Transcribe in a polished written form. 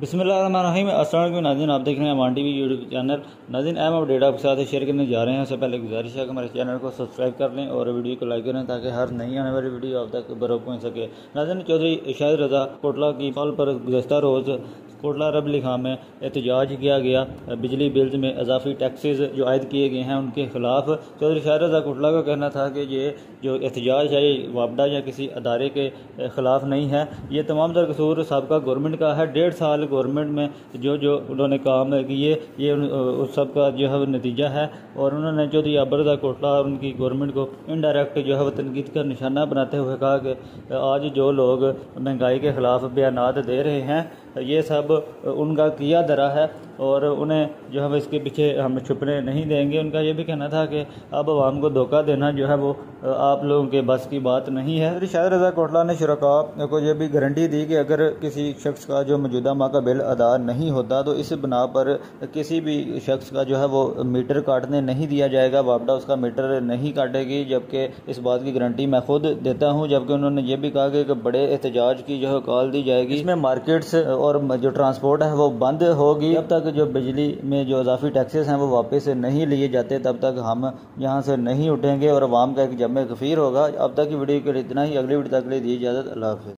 बिस्मिल्लाहिर्रहमानिर्रहीम। अस्सलाम वालेकुम नाज़रीन, आप देख रहे हैं अमान टीवी यूट्यूब चैनल। नाज़रीन, अहम अपडेट आपके साथ शेयर करने जा रहे हैं। उससे पहले गुजारिश है कि हमारे चैनल को सब्सक्राइब कर लें और वीडियो को लाइक करें ताकि हर नई आने वाली वीडियो आप तक बरोबर पहुँच सके। नाज़रीन, चौधरी शाहिद रज़ा कोटला की कॉल पर गुज़श्ता रोज़ कोटला रबली खां में एहतजाज किया गया। बिजली बिल्स में इजाफी टैक्सेस जो आयद किए गए हैं उनके खिलाफ चौधरी शाहिद रज़ा कोटला का कहना था कि ये जो एहतजाज है ये वापडा या किसी अदारे के ख़िलाफ़ नहीं है, ये तमाम तर कसूर साबका गवर्नमेंट का है। 1.5 साल गवर्नमेंट में जो उन्होंने काम किए ये उस सब का जो है नतीजा है। और उन्होंने चौधरी आबर रज़ा कोटला और उनकी गवर्नमेंट को इनडायरेक्ट जो है वह तनकीद का निशाना बनाते हुए कहा कि आज जो लोग महंगाई के ख़िलाफ़ बयानात दे रहे हैं ये सब उनका किया धरा है और उन्हें जो है इसके पीछे हम छुपने नहीं देंगे। उनका ये भी कहना था कि अब आवाम को धोखा देना जो है वो आप लोगों के बस की बात नहीं है। शाहिद रज़ा कोटला ने शुरका को ये भी गारंटी दी कि अगर किसी शख्स का जो मौजूदा माह का बिल अदा नहीं होता तो इस बिना पर किसी भी शख्स का जो है वो मीटर काटने नहीं दिया जाएगा, वापडा उसका मीटर नहीं काटेगी। जबकि इस बात की गारंटी मैं खुद देता हूँ। जबकि उन्होंने ये भी कहा कि बड़े एहतजाज की जो है कॉल दी जाएगी, इसमें मार्केट्स और जो ट्रांसपोर्ट है वो बंद होगी। जब तक जो बिजली में जो इजाफी टैक्सेस हैं वो वापस नहीं लिए जाते तब तक हम यहाँ से नहीं उठेंगे और आवाम का एक जमे गफीर होगा। अब तक की वीडियो के लिए इतना ही। अगली वीडियो तक के लिए दी इजाज़त। अल्लाह हाफ़िज़।